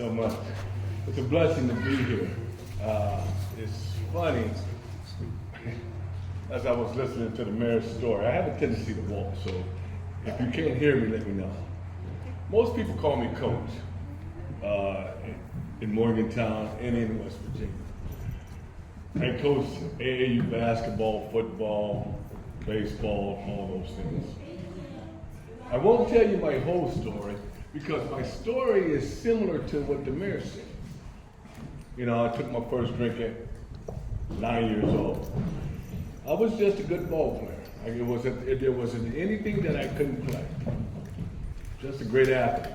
so much. It's a blessing to be here. It's funny, as I was listening to the mayor's story, I have a tendency to walk, so if you can't hear me, let me know. Most people call me Coach in Morgantown and in West Virginia. I coach AAU basketball, football, baseball, all those things. I won't tell you my whole story because my story is similar to what the mayor said. You know, I took my first drink at 9 years old. I was just a good ball player. There wasn't anything that I couldn't play. Just a great athlete.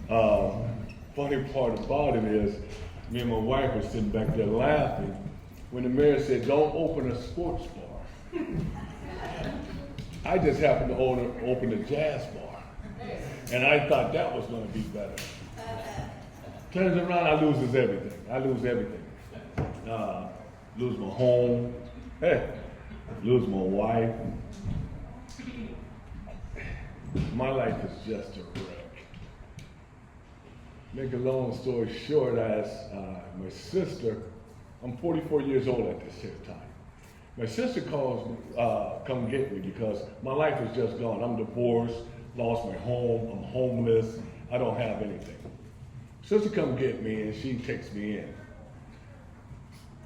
Funny part about it is, me and my wife were sitting back there laughing when the mayor said, "Don't open a sports bar." I just happened to open a jazz bar. And I thought that was going to be better. Turns around, I lose everything. Lose my home, lose my wife. My life is just a wreck. Make a long story short, as my sister, I'm 44 years old at this here time. My sister calls me, come get me because my life is just gone. I'm divorced, lost my home, I'm homeless, I don't have anything. Sister come get me and she takes me in.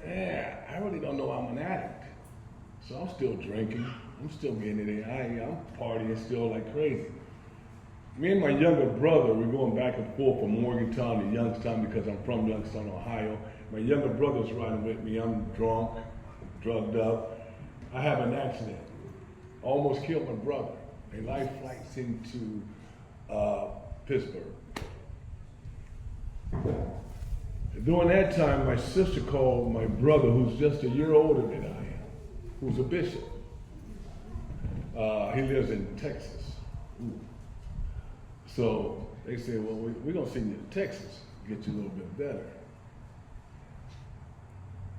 I really don't know I'm an addict. So I'm still drinking, I'm still getting it in. I'm partying still like crazy. Me and my younger brother, we're going back and forth from Morgantown to Youngstown because I'm from Youngstown, Ohio. My younger brother's riding with me, I'm drunk, drugged up. I have an accident. Almost killed my brother. A life flights into Pittsburgh. During that time, my sister called my brother, who's just a year older than I am, who's a bishop. He lives in Texas. So they said, well, we're going to send you to Texas, get you a little bit better.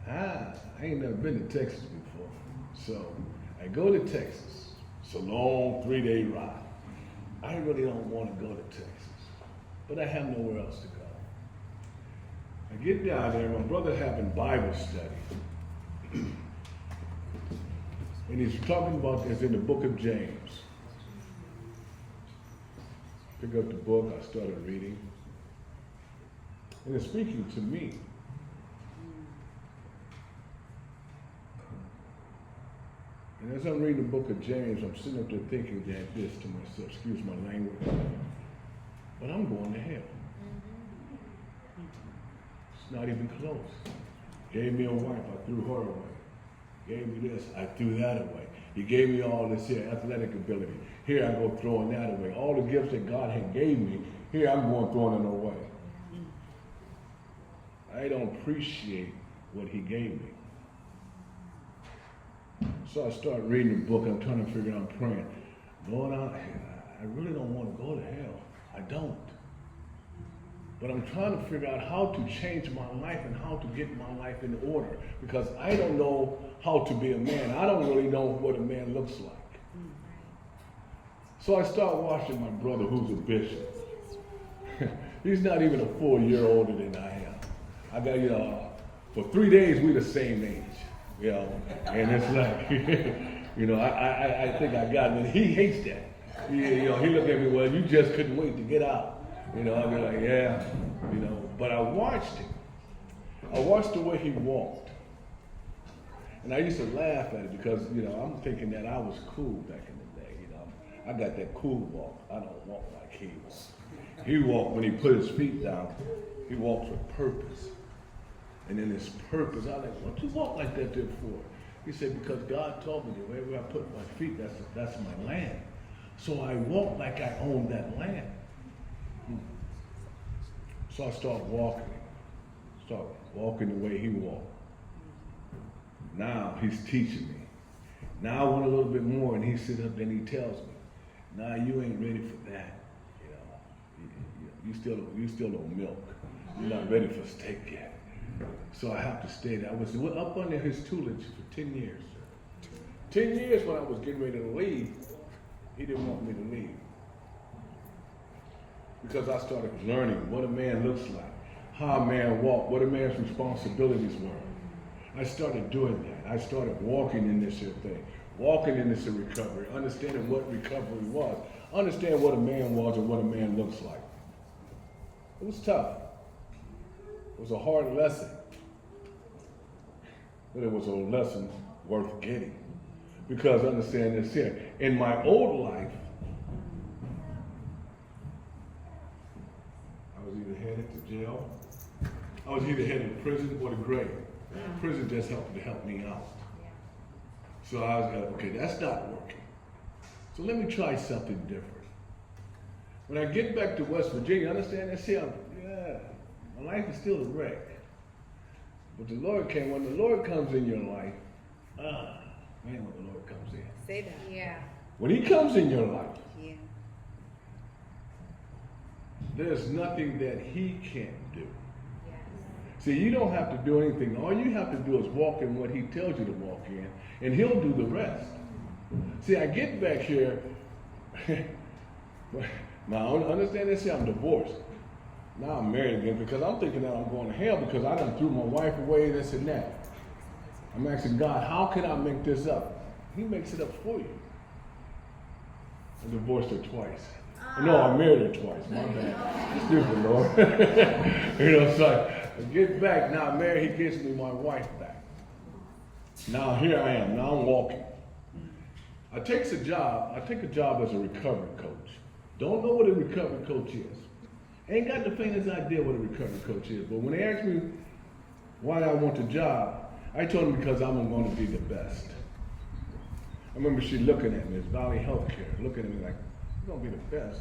I ain't never been to Texas before. So I go to Texas. It's a long 3-day ride. I really don't want to go to Texas, but I have nowhere else to go. I get down there, my brother having Bible study. And he's talking about this in the book of James. Pick up the book, I started reading. And it's speaking to me. And as I'm reading the book of James, I'm sitting up there thinking that this to myself, excuse my language, but I'm going to hell. It's not even close. Gave me a wife, I threw her away. Gave me this, I threw that away. He gave me all this here, athletic ability. Here I go throwing that away. All the gifts that God had gave me, here I'm going throwing them away. I don't appreciate what he gave me. So I start reading the book, I'm trying to figure out, I'm praying. Lord, I really don't want to go to hell. I don't. But I'm trying to figure out how to change my life and how to get my life in order. Because I don't know how to be a man. I don't really know what a man looks like. So I start watching my brother, who's a bishop. He's not even a full year older than I am. I got, for 3 days, we're the same age. And it's like, I think I got it. And he hates that. He looked at me, well, you just couldn't wait to get out. I'd be like, yeah, but I watched him. I watched the way he walked. And I used to laugh at it because, I'm thinking that I was cool back in the day, I got that cool walk. I don't walk like he was. He walked, when he put his feet down, he walked with purpose. And in his purpose, I was like, what you walk like that there for? He said, because God told me that wherever I put my feet, that's my land. So I walk like I own that land. So I start walking the way he walked. Now he's teaching me. Now I want a little bit more, and he sits up and he tells me, nah, you ain't ready for that. You still don't milk. You're not ready for steak yet. So I have to stay there. I was up under his tutelage for 10 years. 10 years when I was getting ready to leave, he didn't want me to leave. because I started learning what a man looks like, how a man walks, what a man's responsibilities were. I started doing that. I started walking in this here thing, walking in this recovery, understanding what recovery was, understand what a man was and what a man looks like. It was tough. It was a hard lesson, but it was a lesson worth getting. Because understand this here, in my old life, I was either headed to jail, I was either headed to prison or the grave. Prison just helped me out. So I was like, okay, that's not working. So let me try something different. When I get back to West Virginia, understand this here, my life is still a wreck. But the Lord came, when the Lord comes in your life, man, when the Lord comes in. Say that. Yeah. When he comes in your life, Yeah. there's nothing that he can't do. Yes. See, you don't have to do anything. All you have to do is walk in what he tells you to walk in, and he'll do the rest. See, I get back here, now understand this here, I'm divorced. Now I'm married again because I'm thinking that I'm going to hell because I done threw my wife away, this and that. I'm asking God, how can I make this up? He makes it up for you. I divorced her twice. No, I married her twice. My bad. Stupid, Lord. So I get back. Now I'm married. He gives me my wife back. Now here I am. Now I'm walking. I take a job as a recovery coach. Don't know what a recovery coach is. Ain't got the faintest idea what a recovery coach is. But when they asked me why I want the job, I told them because I'm going to be the best. I remember she looking at me, it's Valley Healthcare, looking at me like, you're going to be the best.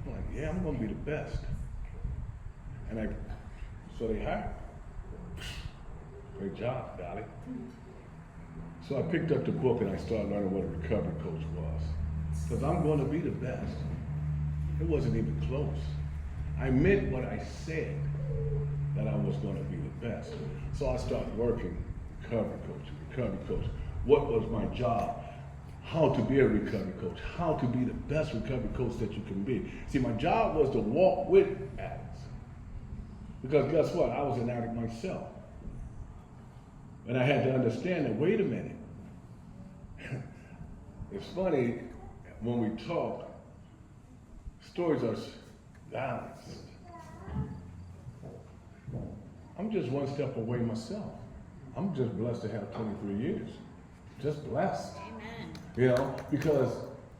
I'm like, yeah, I'm going to be the best. And so they hired me. Great job, Valley. So I picked up the book and I started learning what a recovery coach was. Because I'm going to be the best. It wasn't even close. I meant what I said, that I was going to be the best. So I started working recovery coach. What was my job? How to be a recovery coach. How to be the best recovery coach that you can be. See, my job was to walk with addicts. Because guess what? I was an addict myself. And I had to understand that, wait a minute. It's funny, when we talk, stories are violence. I'm just one step away myself. I'm just blessed to have 23 years. Just blessed. Amen. Because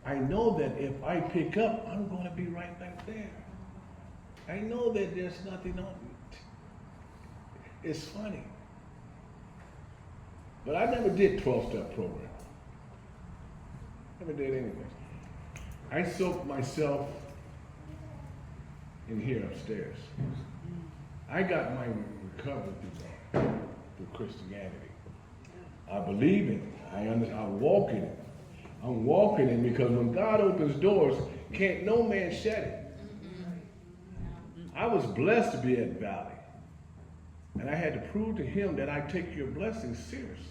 I know that if I pick up, I'm going to be right back there. I know that there's nothing on it. It's funny. But I never did 12-step program. Never did anything. I soaked myself in here upstairs. I got my recovery through Christianity. I believe in it. I walk in it. I'm walking in it because when God opens doors, can't no man shut it. I was blessed to be at Valley. And I had to prove to him that I take your blessings seriously.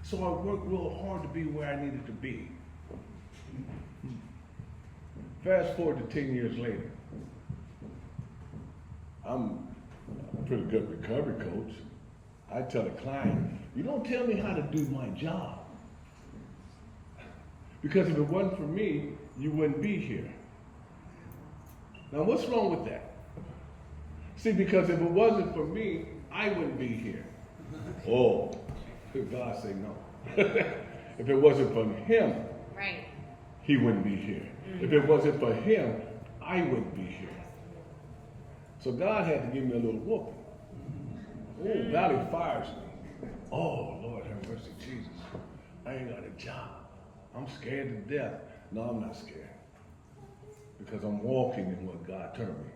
So I worked real hard to be where I needed to be. Fast forward to 10 years later. I'm a pretty good recovery coach. I tell the client, you don't tell me how to do my job. Because if it wasn't for me, you wouldn't be here. Now what's wrong with that? See, because if it wasn't for me, I wouldn't be here. Oh, God say no. If it wasn't for him, Right. he wouldn't be here. If it wasn't for him, I wouldn't be here. So God had to give me a little whooping. Oh, Valley fires me. Oh, Lord have mercy, Jesus. I ain't got a job. I'm scared to death. No, I'm not scared. Because I'm walking in what God turned me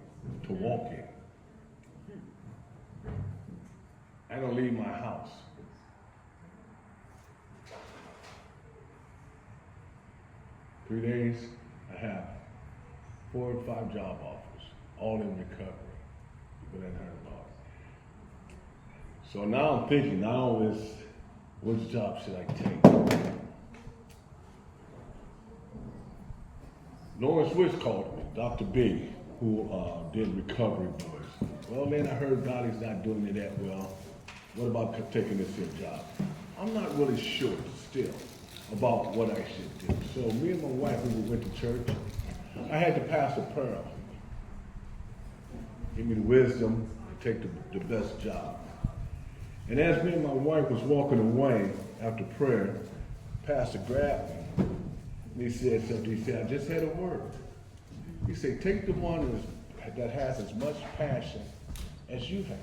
to walk in. I don't leave my house. Three days, I have 4 or 5 job offers, all in recovery. People hadn't heard about it. So now I'm thinking, which job should I take? Lawrence Wicks called me, Dr. B. who did recovery boys. Well, man, I heard Dolly's not doing it that well. What about taking this here job? I'm not really sure still about what I should do. So me and my wife, when we went to church, I had to pass a prayer. Give me the wisdom to take the best job. And as me and my wife was walking away after prayer, Pastor grabbed me. And he said something. He said, I just had a word. He said, take the one that has as much passion as you have.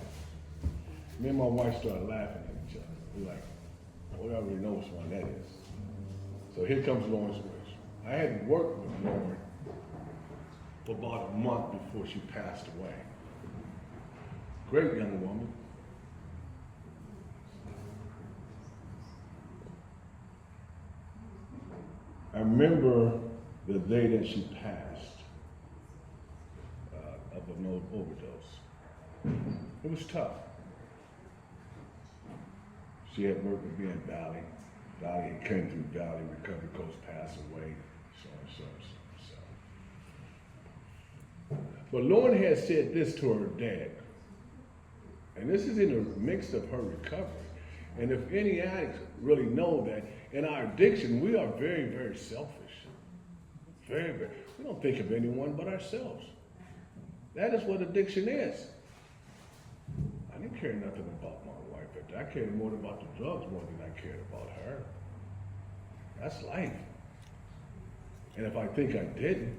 Me and my wife started laughing at each other. We're like, well, we already know which one that is. So here comes Lauren's wish. I hadn't worked with Lauren for about a month before she passed away. Great young woman. I remember the day that she passed of an overdose. It was tough. She had worked with me in Valley. Valley had came through Valley, recovery coach, passed away, so and so and so. But Lauren had said this to her dad, and this is in the mix of her recovery. And if any addicts really know that, in our addiction, we are very, very selfish. Very, very. We don't think of anyone but ourselves. That is what addiction is. I didn't care nothing about my wife. I cared more about the drugs more than I cared about her. That's life. And if I think I didn't,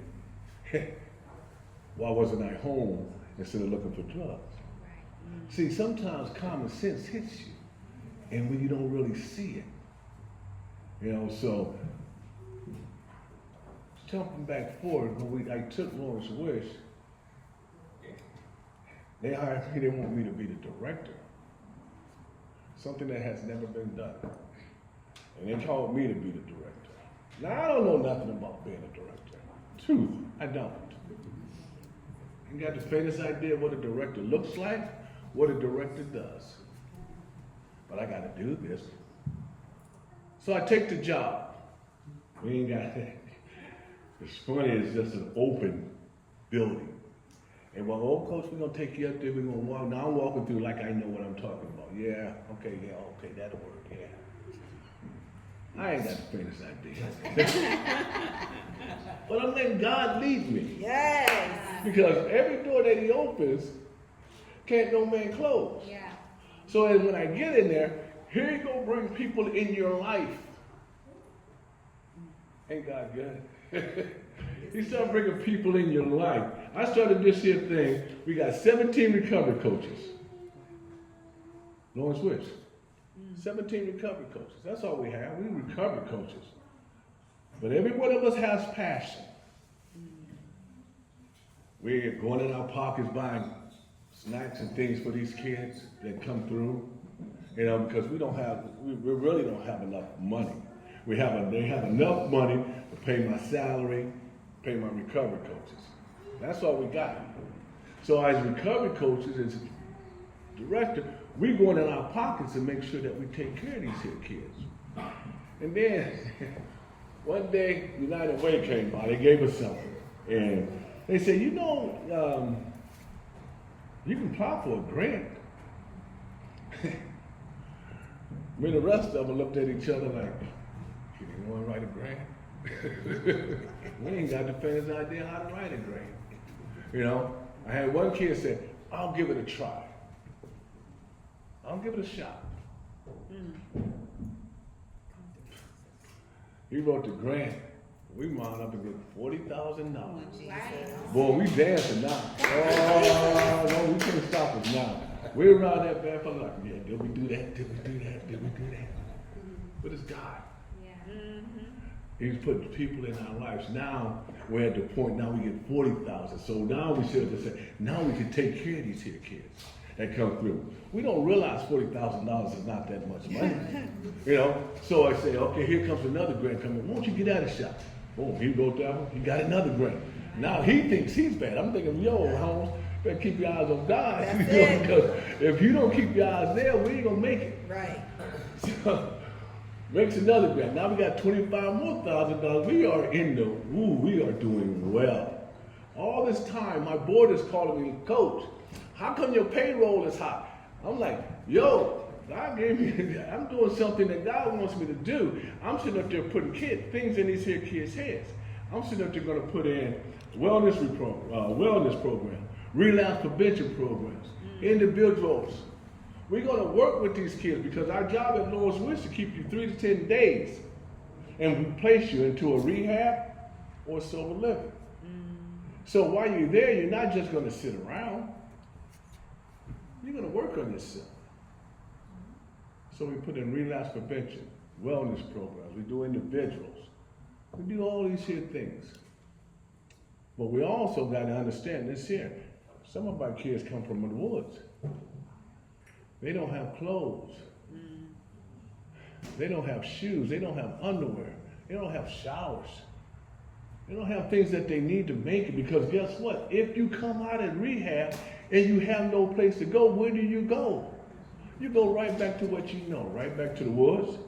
why wasn't I home instead of looking for drugs? Right. See, sometimes common sense hits you, and when you don't really see it. So jumping back forward, when I took Lauren's wish, they hired me, they want me to be the director. Something that has never been done. And they called me to be the director. Now, I don't know nothing about being a director. Truth, I don't. I got the faintest idea what a director looks like, what a director does. But I got to do this. So I take the job. We ain't got it. It's funny, it's just an open building. And well, old coach, we're going to take you up there, we're going to walk. Now I'm walking through like I know what I'm talking about. Yeah, okay, that'll work, yeah. I ain't got the faintest idea. But I'm letting God lead me. Yes. Because every door that he opens, can't no man close. Yeah. So as when I get in there, here you go bring people in your life. Ain't God good? He started bringing people in your life. I started this here thing. We got 17 recovery coaches. Lauren Switch. 17 recovery coaches. That's all we have. We recovery coaches. But every one of us has passion. We're going in our pockets buying snacks and things for these kids that come through. Because we really don't have enough money. They have enough money to pay my salary, pay my recovery coaches. That's all we got. So as recovery coaches, as director, we go in our pockets and make sure that we take care of these here kids. And then one day, United Way came by. They gave us something, and they said, you can apply for a grant. Me and the rest of them looked at each other like, you didn't want to write a grant? We ain't got the faintest idea how to write a grant. I had one kid say, I'll give it a try. I'll give it a shot. He wrote the grant. We wound up and get $40,000. Right. Boy, we dancing now. Oh, no, we can't stop us now. We're around that bad for like, yeah, did we do that? Did we do that? Did we do that? But it's God. Yeah. He's put people in our lives. Now we're at the point, now we get 40,000. So now we should have said, now we can take care of these here kids that come through. We don't realize $40,000 is not that much money. So I say, okay, here comes another grant coming. Won't you get out of shot? Boom, he wrote that one. He got another grant. Now he thinks he's bad. I'm thinking, yo, Holmes, better keep your eyes on God. Because if you don't keep your eyes there, we ain't gonna make it. Right. So, makes another grant. Now we got $25,000 more. We are we are doing well. All this time, my board is calling me, Coach, how come your payroll is high? I'm like, yo, God gave me, I'm doing something that God wants me to do. I'm sitting up there putting things in these here kids' heads. I'm sitting up there going to put in wellness program, relapse prevention programs, individuals. We're going to work with these kids because our job at Lawrence Wish is to keep you 3 to 10 days and place you into a rehab or sober living. So while you're there, you're not just going to sit around. You're going to work on yourself. So we put in relapse prevention, wellness programs. We do individuals. We do all these here things. But we also got to understand this here. Some of our kids come from the woods. They don't have clothes. They don't have shoes. They don't have underwear. They don't have showers. They don't have things that they need to make it, because guess what? If you come out of rehab and you have no place to go, where do you go? You go right back to what you know, right back to the woods,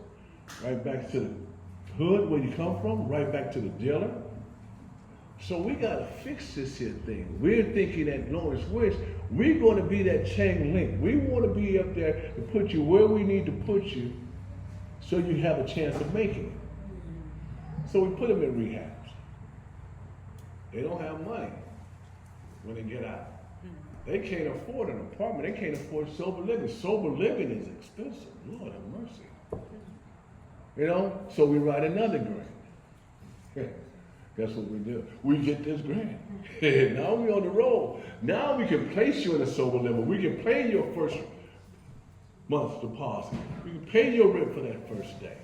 right back to the hood where you come from, right back to the dealer. So we got to fix this here thing. We're thinking at Lawrence Wish, we're going to be that chain link. We want to be up there to put you where we need to put you so you have a chance of making it. So we put them in rehabs. They don't have money when they get out. They can't afford an apartment. They can't afford sober living. Sober living is expensive. Lord have mercy. You know, so we write another grant. That's what we do. We get this grant. Now we're on the road. Now we can place you in a sober living. We can pay your first month's deposit. We can pay your rent for that first day.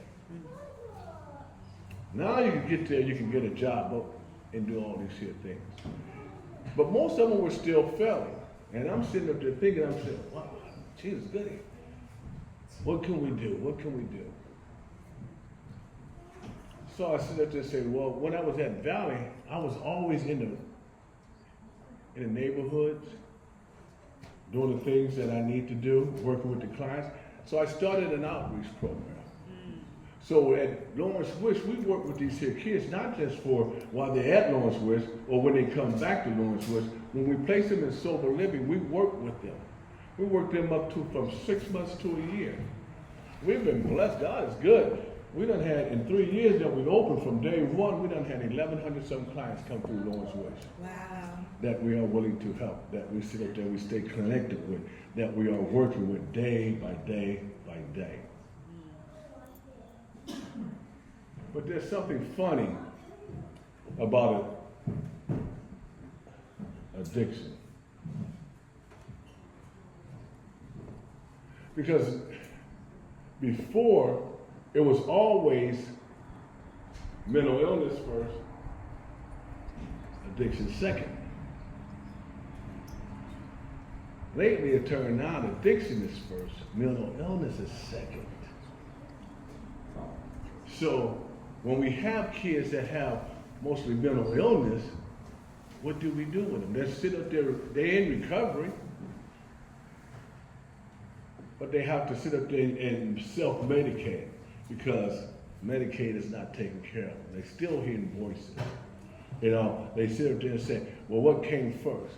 Now you can get there, you can get a job and do all these here things. But most of them were still failing. And I'm sitting up there thinking, I'm saying, wow, Jesus, goody. What can we do? What can we do? So I sit up there and say, well, when I was at Valley, I was always in the neighborhoods, doing the things that I need to do, working with the clients. So I started an outreach program. So at Lawrence Wish, we work with these here kids, not just for while they're at Lawrence Wish or when they come back to Lawrence Wish. When we place them in sober living, we work with them. We work them up to from 6 months to a year. We've been blessed. God is good. We done had, in 3 years that we've opened from day one, we done had 1,100 some clients come through Lawrence Wish. Wow. That we are willing to help, that we sit up there, we stay connected with, that we are working with day by day by day. But there's something funny about addiction. Because before, it was always mental illness first, addiction second. Lately, it turned out addiction is first, mental illness is second. So, when we have kids that have mostly mental illness, what do we do with them? They sit up there, they're in recovery, but they have to sit up there and self-medicate because Medicaid is not taking care of them. They're still hearing voices. You know, they sit up there and say, well, what came first?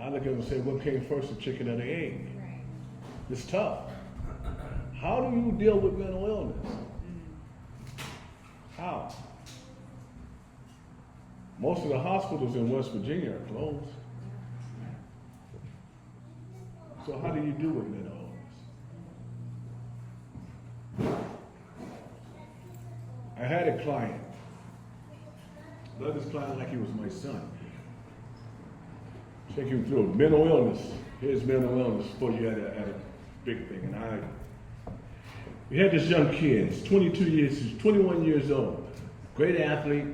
I look at them and say, what came first, the chicken or the egg? Right. It's tough. How do you deal with mental illness? How? Most of the hospitals in West Virginia are closed. So how do you do with mental illness? I had a client. Loved this client like he was my son. Take him through mental illness. Here's mental illness for you at a big thing. And we had this young kid. He's 21 years old. Great athlete,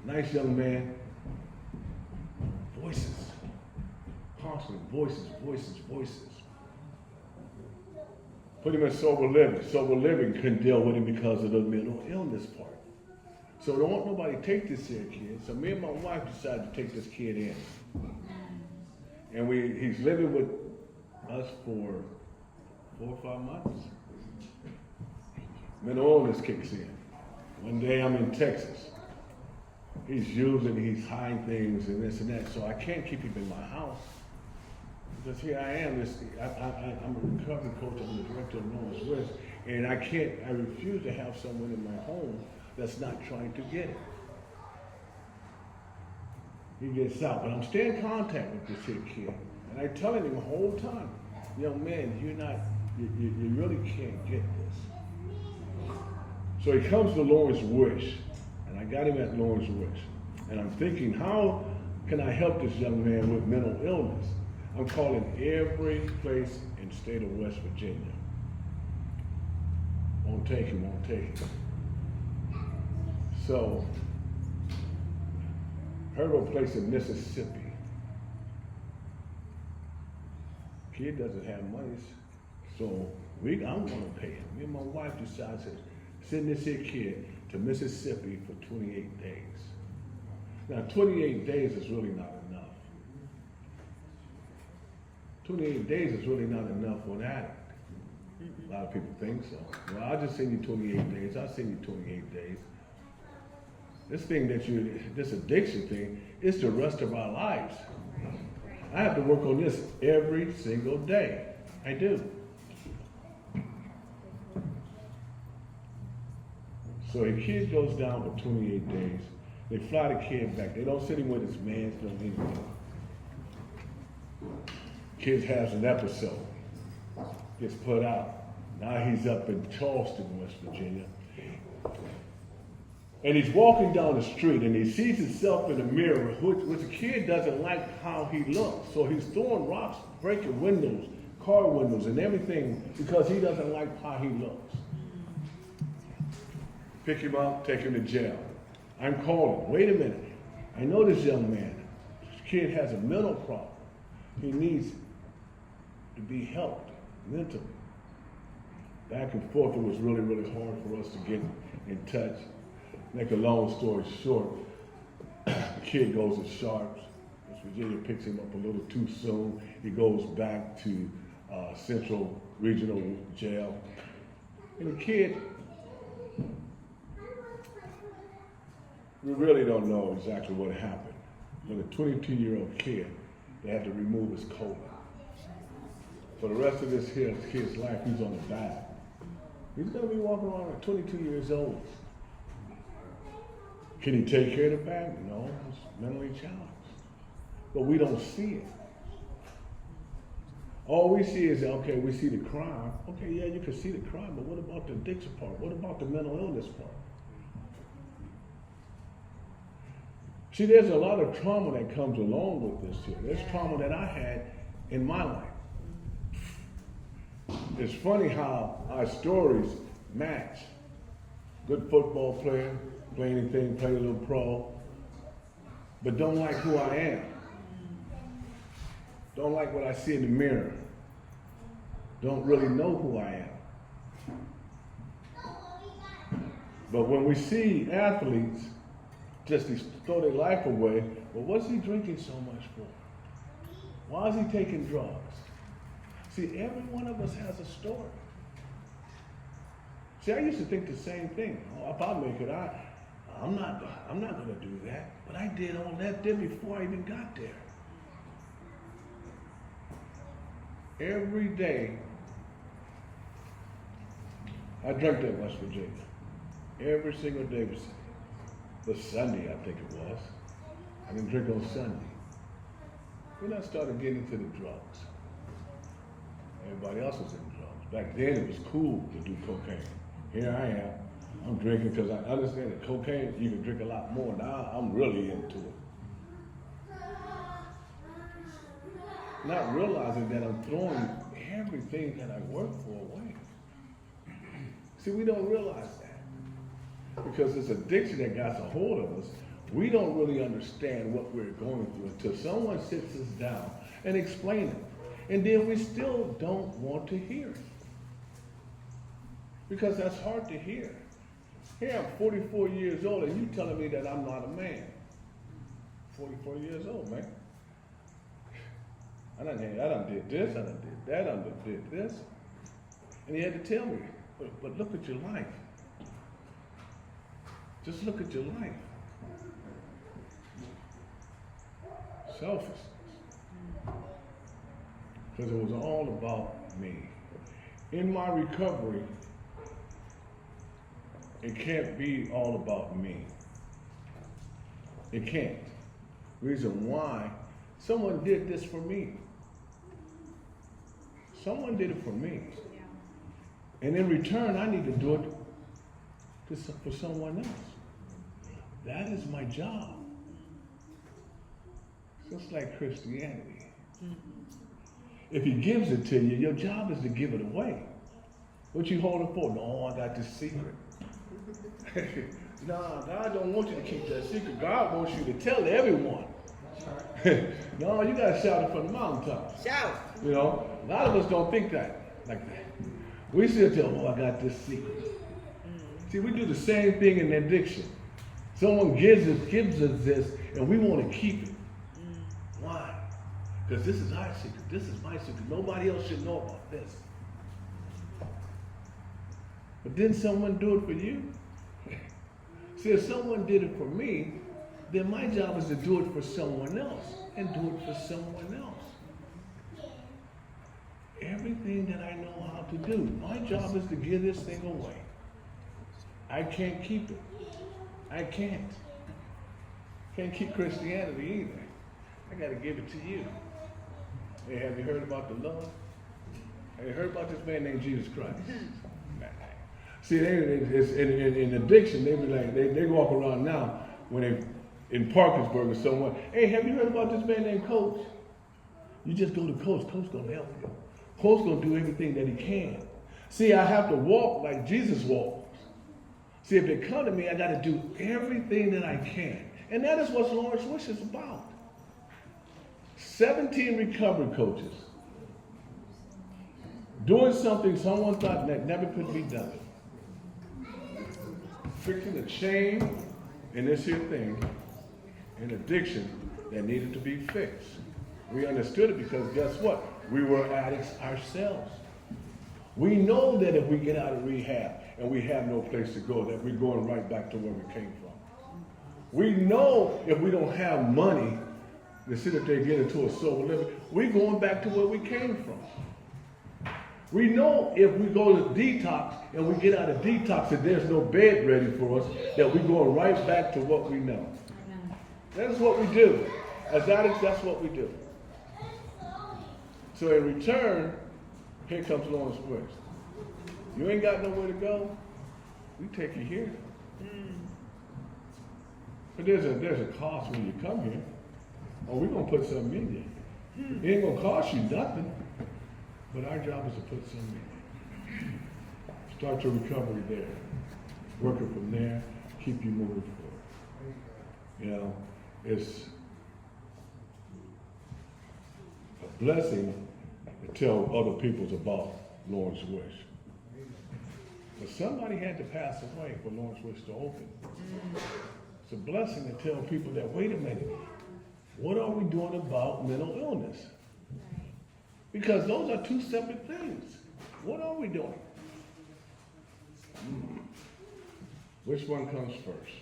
nice young man. Voices. Constantly voices. Put him in sober living. Sober living couldn't deal with him because of the mental illness part. So don't want nobody to take this here kid. So me and my wife decided to take this kid in. And he's living with us for 4 or 5 months. Mental illness kicks in. One day I'm in Texas. he's hiding things and this and that. So I can't keep him in my house. Because here I am, I'm a recovery coach, I'm the director of Norris West, and I refuse to have someone in my home that's not trying to get it. He gets out, but I'm staying in contact with this here kid. And I telling him the whole time, young man, you really can't get this. So he comes to Lawrence Wish, and I got him at Lawrence Wish. And I'm thinking, how can I help this young man with mental illness? I'm calling every place in the state of West Virginia. Won't take him. So, heard of a place in Mississippi. Kid doesn't have money, so I'm gonna pay him. Me and my wife decided to send this here kid to Mississippi for 28 days. Now, 28 days is really not enough. 28 days is really not enough for an addict. A lot of people think so. Well, I'll just send you 28 days. I'll send you 28 days. This addiction thing, is the rest of our lives. I have to work on this every single day. I do. So a kid goes down for 28 days. They fly the kid back. They don't send him with his mans, don't anything. Kid has an episode, gets put out. Now he's up in Charleston, West Virginia. And he's walking down the street and he sees himself in the mirror, which the kid doesn't like how he looks. So he's throwing rocks, breaking windows, car windows and everything because he doesn't like how he looks. Pick him up, take him to jail. I'm calling, wait a minute. I know this young man. This kid has a mental problem. He needs to be helped mentally. Back and forth, it was really, really hard for us to get in touch. Make a long story short, the kid goes to Sharps. West Virginia picks him up a little too soon. He goes back to Central Regional Jail. And the kid, we really don't know exactly what happened. But a 22-year-old kid, they had to remove his colon. For the rest of this kid's life, he's on the back. He's gonna be walking around at 22 years old. Can he take care of the back? No, he's mentally challenged. But we don't see it. All we see is, okay, we see the crime. Okay, yeah, you can see the crime, but what about the addiction part? What about the mental illness part? See, there's a lot of trauma that comes along with this here. There's trauma that I had in my life. It's funny how our stories match. Good football player, play anything, play a little pro, but don't like who I am. Don't like what I see in the mirror. Don't really know who I am. But when we see athletes just throw their life away, well, what's he drinking so much for? Why is he taking drugs? See, every one of us has a story. See, I used to think the same thing. Oh, if I make it, I'm not going to do that. But I did all that there before I even got there. Every day, I drank that West Virginia. Every single day was Sunday, I think it was. I didn't drink on Sunday. Then I started getting into the drugs. Everybody else was in drugs. Back then it was cool to do cocaine. Here I am. I'm drinking because I understand that cocaine, you can drink a lot more. Now I'm really into it. Not realizing that I'm throwing everything that I work for away. See, we don't realize that. Because this addiction that got a hold of us, we don't really understand what we're going through until someone sits us down and explains it. And then we still don't want to hear it. Because that's hard to hear. Here I'm 44 years old and you telling me that I'm not a man. 44 years old, man. I done did this, I done did that, I done did this. And he had to tell me, but look at your life. Just look at your life. Selfishness. Because it was all about me. In my recovery, it can't be all about me. It can't. Reason why, someone did this for me. Someone did it for me. And in return, I need to do it for someone else. That is my job. Just like Christianity. If he gives it to you, your job is to give it away. What you holding for? No, I got this secret. Nah, God don't want you to keep that secret. God wants you to tell everyone. No, you got to shout it from the mountaintop. Shout. You know, a lot of us don't think that like that. We still tell, oh, I got this secret. See, we do the same thing in addiction. Someone gives us this, and we want to keep it. Why? Because this is our secret. This is my secret. Nobody else should know about this. But didn't someone do it for you? See, if someone did it for me, then my job is to do it for someone else and do it for someone else. Everything that I know how to do, my job is to give this thing away. I can't keep it. I can't. Can't keep Christianity either. I got to give it to you. Hey, have you heard about the love? Have you heard about this man named Jesus Christ? See, in addiction, they be like, they walk around now when they in Martinsburg or somewhere. Hey, have you heard about this man named Coach? You just go to Coach. Coach gonna help you. Coach gonna do everything that he can. See, I have to walk like Jesus walked. See, if they come to me, I got to do everything that I can, and that is what Lawrence Wish is about. 17 recovery coaches doing something someone thought that never could be done. Fixing a chain in this here thing, an addiction that needed to be fixed. We understood it because guess what? We were addicts ourselves. We know that if we get out of rehab and we have no place to go, that we're going right back to where we came from. We know if we don't have money to sit up there and get into a sober living, we're going back to where we came from. We know if we go to detox and we get out of detox and there's no bed ready for us, that we're going right back to what we know. That is what we do. As addicts, that's what we do. So in return, here comes Lawrence West. You ain't got nowhere to go, we take you here. But there's a cost when you come here. Oh, we're going to put something in you. It ain't going to cost you nothing. But our job is to put something in. Start your recovery there. Work it from there. Keep you moving forward. You know, it's a blessing to tell other people about Lawrence Wish. But somebody had to pass away for Lawrence Wish to open. It's a blessing to tell people that, wait a minute, what are we doing about mental illness? Because those are two separate things. What are we doing? Which one comes first?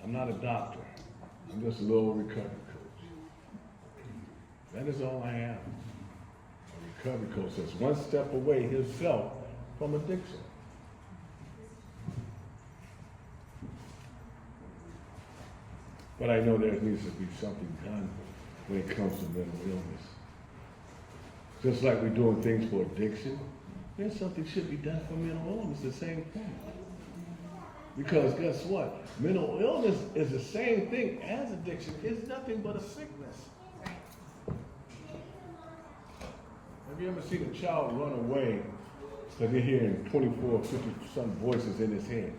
I'm not a doctor. I'm just a little recovery coach. That is all I am. A recovery coach that's one step away himself from addiction. But I know there needs to be something done when it comes to mental illness. Just like we're doing things for addiction, there's something should be done for mental illness, the same thing. Because guess what? Mental illness is the same thing as addiction. It's nothing but a sickness. Have you ever seen a child run away because they're hearing 24, 50-some voices in his head,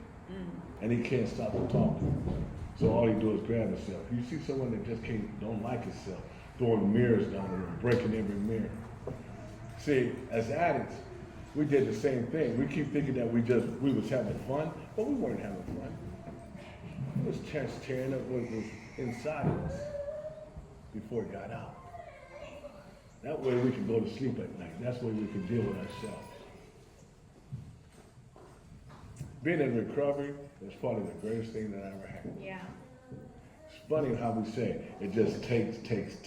and he can't stop to talk to them? So all he do is grab himself. You see someone that just don't like himself, throwing mirrors down there, breaking every mirror. See, as addicts, we did the same thing. We keep thinking that we was having fun, but we weren't having fun. It was just tearing up what was inside of us before it got out. That way we can go to sleep at night. That's the way we can deal with ourselves. Being in recovery is probably the greatest thing that I ever had. Yeah. It's funny how we say it just takes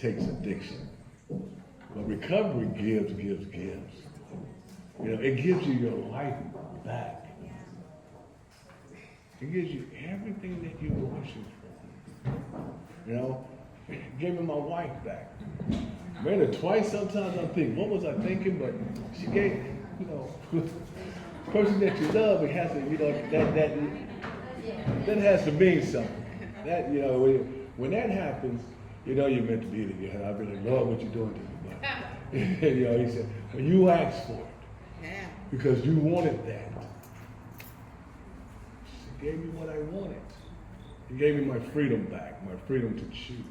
addiction. But recovery gives. You know, it gives you your life back. It gives you everything that you were wishing for. You know, it gave me my wife back. Married her twice. Sometimes I think, what was I thinking? But she gave, you know, person that you love, it has to, you know, that has to mean something. That, you know, when that happens, you know you're meant to be together. I'd be like, Lord, what you doing to me? But, you know, he said, well, you asked for it. Yeah. Because you wanted that. He gave me what I wanted. He gave me my freedom back, my freedom to choose,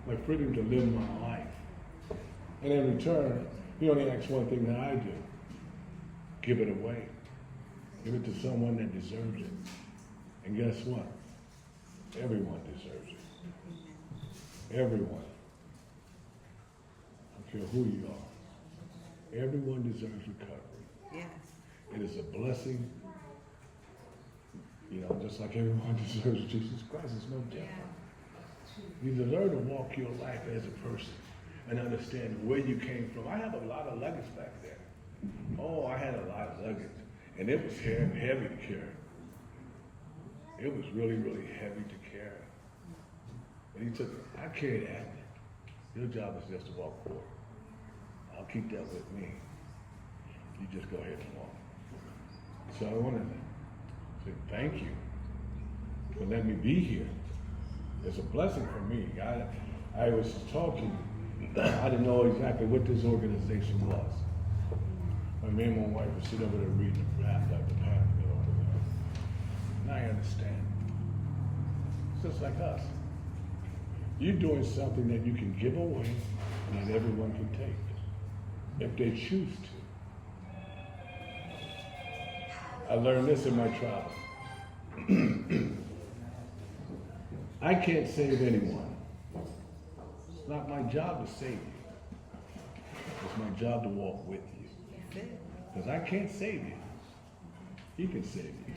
my freedom to live my life. And in return, he only asks one thing that I do. Give it away. Give it to someone that deserves it. And guess what? Everyone deserves it. Everyone. I don't care who you are. Everyone deserves recovery. Yes. It is a blessing. You know, just like everyone deserves Jesus Christ, it's no different. You deserve to walk your life as a person and understand where you came from. I have a lot of luggage back there. Oh, I had a lot of luggage. And it was heavy to carry. It was really, really heavy to carry. And he took it. I carried that. Your job is just to walk forward. I'll keep that with me. You just go ahead and walk. So I want to say thank you for letting me be here. It's a blessing for me. I was talking, I didn't know exactly what this organization was. Me and my wife were sitting over there reading the pamphlet over there. And I understand. It's just like us. You're doing something that you can give away and that everyone can take if they choose to. I learned this in my travel. I can't save anyone. It's not my job to save you. It's my job to walk with you. Because I can't save you. He can save you.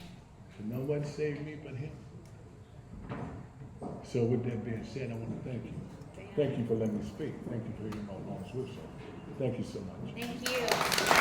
So no one saved me but him. So with that being said, I want to thank you. Thank you for letting me speak. Thank you for hearing my long switch. Thank you so much. Thank you.